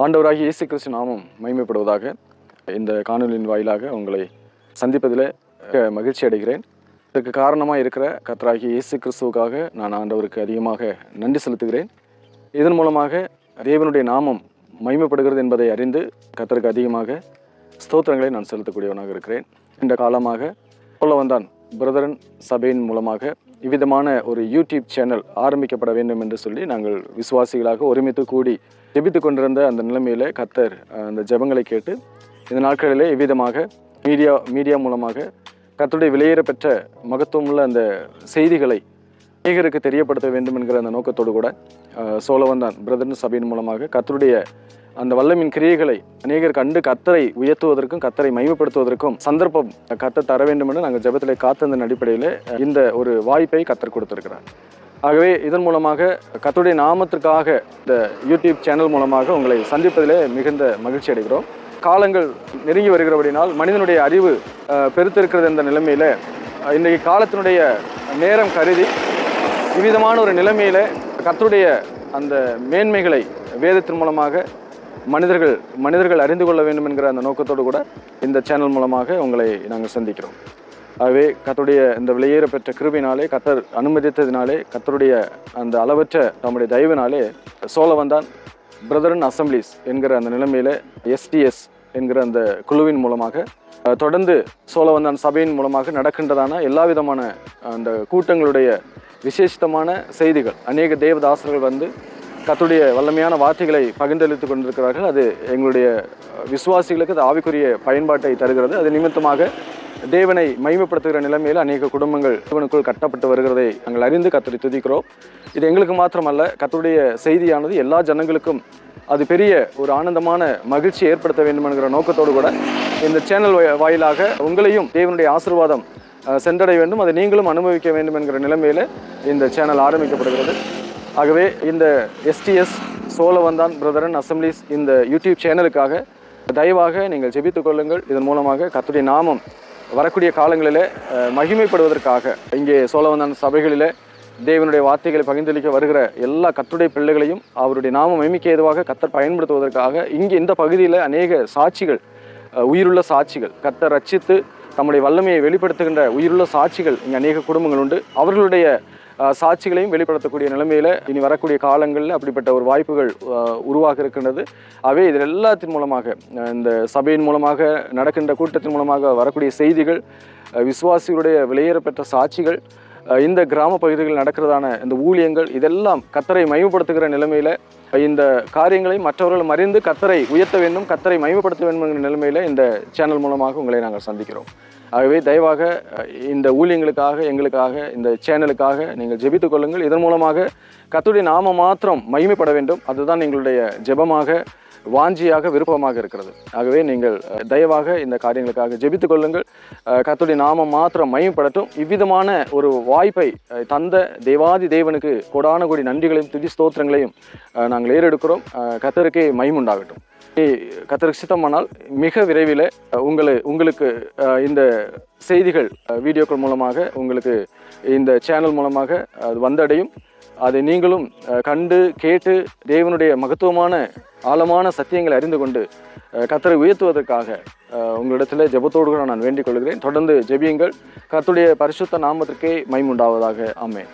ஆண்டவராகிய இயேசு கிறிஸ்து நாமம் மகிமைப்படுவதாக. இந்த காணொலியின் வாயிலாக உங்களை சந்திப்பதில் மகிழ்ச்சி அடைகிறேன். இதற்கு காரணமாக இருக்கிற கர்த்தராகிய இயேசு கிறிஸ்துவுக்காக நான் ஆண்டவருக்கு அதிகமாக நன்றி செலுத்துகிறேன். இதன் மூலமாக தேவனுடைய நாமம் மகிமைப்படுகிறது என்பதை அறிந்து கர்த்தருக்கு அதிகமாக ஸ்தோத்திரங்களை நான் செலுத்தக்கூடியவனாக இருக்கிறேன். இந்த காலமாக சொல்லவந்தான் பிரதரன் சபையின் மூலமாக இவ்விதமான ஒரு யூடியூப் சேனல் ஆரம்பிக்கப்பட வேண்டும் என்று சொல்லி நாங்கள் விசுவாசிகளாக ஒருமித்து கூடி ஜெபித்து கொண்டிருந்த அந்த நிலைமையில் கர்த்தர் அந்த ஜெபங்களை கேட்டு இந்த நாட்களிலே இவ்விதமாக மீடியா மூலமாக கர்த்தருடைய விலையேற பெற்ற மகத்துவமுள்ள அந்த செய்திகளை அநேகருக்கு தெரியப்படுத்த வேண்டும் என்கிற அந்த நோக்கத்தோடு கூட சோழவந்தான் பிரதரன் சபையின் மூலமாக கர்த்தருடைய அந்த வல்லமின் கிரியைகளை அநேகர் கண்டு கர்த்தரை உயர்த்துவதற்கும் கர்த்தரை மகிமைப்படுத்துவதற்கும் சந்தர்ப்பம் கர்த்தர் தர வேண்டும் என்று நாங்கள் ஜெபத்திலே காத்ததன் அடிப்படையில் இந்த ஒரு வாய்ப்பை கர்த்தர் கொடுத்திருக்கிறார். ஆகவே இதன் மூலமாக கர்த்தருடைய நாமத்திற்காக இந்த யூடியூப் சேனல் மூலமாக உங்களை சந்திப்பதிலே மிகுந்த மகிழ்ச்சி அடைகிறோம். காலங்கள் நெருங்கி வருகிறபடினால் மனிதனுடைய அறிவு பெருத்திருக்கிறது என்ற நிலைமையில் இன்றைக்கு காலத்தினுடைய நேரம் கருதி இவ்விதமான ஒரு நிலைமையில் கர்த்தருடைய அந்த மேன்மைகளை வேதத்தின் மூலமாக மனிதர்கள் அறிந்து கொள்ள வேண்டும் என்கிற அந்த நோக்கத்தோடு கூட இந்த சேனல் மூலமாக உங்களை நாங்கள் சந்திக்கிறோம். ஆகவே கர்த்தருடைய இந்த விலையேற பெற்ற கிருபையினாலே கர்த்தர் அனுமதித்ததினாலே கர்த்தருடைய அந்த அளவற்ற தம்முடைய தயவினாலே சோழவந்தான் பிரதரன் அசம்பிளிஸ் என்கிற அந்த நிலைமையில் STS என்கிற அந்த குழுவின் மூலமாக தொடர்ந்து சோழவந்தான் சபையின் மூலமாக நடக்கின்றதான எல்லா விதமான அந்த கூட்டங்களுடைய விசேஷமான செய்திகள் அநேக தேவதாசர்கள் வந்து கர்த்தருடைய வல்லமையான வார்த்தைகளை பகிர்ந்தளித்து கொண்டிருக்கிறார்கள். அது எங்களுடைய விசுவாசிகளுக்கு அது ஆவிக்குரிய பயன்பாட்டை தருகிறது. அது நிமித்தமாக தேவனை மகிமைப்படுத்துகிற நிலைமையில் அநேக குடும்பங்கள் தேவனுக்குள் கட்டப்பட்டு வருகிறதை நாங்கள் அறிந்து கர்த்தரை துதிக்கிறோம். இது எங்களுக்கு மாத்திரமல்ல, கர்த்தருடைய செய்தியானது எல்லா ஜனங்களுக்கும் அது பெரிய ஒரு ஆனந்தமான மகிழ்ச்சி ஏற்படுத்த வேண்டும் என்கிற நோக்கத்தோடு கூட இந்த சேனல் வாயிலாக உங்களையும் தேவனுடைய ஆசீர்வாதம் சென்றடைய வேண்டும், அதை நீங்களும் அனுபவிக்க வேண்டும் என்கிற நிலைமையில் இந்த சேனல் ஆரம்பிக்கப்படுகிறது. ஆகவே இந்த STS சோழவந்தான் பிரதரன் அசம்பிளிஸ் இந்த யூடியூப் சேனலுக்காக தயவாக நீங்கள் ஜெபித்துக் கொள்ளுங்கள். இதன் மூலமாக கர்த்தருடைய நாமம் வரக்கூடிய காலங்களில் மகிமைப்படுவதற்காக இங்கே சோழவந்தான் சபைகளில் தேவனுடைய வார்த்தைகளை பகிர்ந்தளிக்க வருகிற எல்லா கர்த்தருடைய பிள்ளைகளையும் அவருடைய நாமம் மகிமைக்கு ஏதுவாக கர்த்தர் பயன்படுத்துவதற்காக இங்கே இந்த பகுதியில் அநேக சாட்சிகள், உயிருள்ள சாட்சிகள், கர்த்தர் ரட்சித்து தம்முடைய வல்லமையை வெளிப்படுத்துகின்ற உயிருள்ள சாட்சிகள் இங்கே அநேக குடும்பங்கள் உண்டு. அவர்களுடைய சாட்சிகளையும் வெளிப்படுத்தக்கூடிய நிலைமையில் இனி வரக்கூடிய காலங்களில் அப்படிப்பட்ட ஒரு வாய்ப்புகள் உருவாக இருக்கின்றது. ஆகவே இதில் எல்லாத்தின் மூலமாக இந்த சபையின் மூலமாக நடக்கின்ற கூட்டத்தின் மூலமாக வரக்கூடிய செய்திகள், விசுவாசிகளுடைய விலையேற பெற்ற சாட்சிகள், இந்த கிராம பகுதிகளில் நடக்கிறதான இந்த ஊழியங்கள், இதெல்லாம் கர்த்தரை மகிமைப்படுத்துகிற நிலைமையில் இந்த காரியங்களை மற்றவர்களும் அறிந்து கர்த்தரை உயர்த்த வேண்டும், கர்த்தரை மகிமைப்படுத்த வேண்டும் என்கிற நிலைமையில் இந்த சேனல் மூலமாக உங்களை நாங்கள் சந்திக்கிறோம். ஆகவே தயவாக இந்த ஊழியங்களுக்காக எங்களுக்காக இந்த சேனலுக்காக நீங்கள் ஜெபித்துக் கொள்ளுங்கள். இதன் மூலமாக கர்த்தருடைய நாம மாத்திரம் மகிமைப்பட வேண்டும், அதுதான் எங்களுடைய ஜெபமாக, வாஞ்சியாக, விருப்பமாக இருக்கிறது. ஆகவே நீங்கள் தயவாக இந்த காரியங்களுக்காக ஜெபித்துக் கொள்ளுங்கள். கர்த்தருடைய நாமம் மாத்திரம் மகிமைப்படட்டும். இவ்விதமான ஒரு வாய்ப்பை தந்த தேவாதி தேவனுக்கு கோடான கோடி நன்றிகளையும் துதி ஸ்தோத்திரங்களையும் நாங்கள் ஏறெடுக்கிறோம். கர்த்தருக்கே மகிமை உண்டாகட்டும். கர்த்தருக்கு சித்தமானால் மிக விரைவில் உங்களுக்கு இந்த செய்திகள் வீடியோக்கள் மூலமாக உங்களுக்கு இந்த சேனல் மூலமாக அது வந்தடையும். அதை நீங்களும் கண்டு கேட்டு தேவனுடைய மகத்துவமான ஆழமான சத்தியங்களை அறிந்து கொண்டு கர்த்தரை உயர்த்துவதற்காக உங்களிடத்தில் ஜெபத்தோடு கூட நான் வேண்டிக் கொள்கிறேன். தொடர்ந்து ஜெபியுங்கள். கர்த்தருடைய பரிசுத்த நாமத்திற்கே மகிமை உண்டாவதாக. ஆமென்.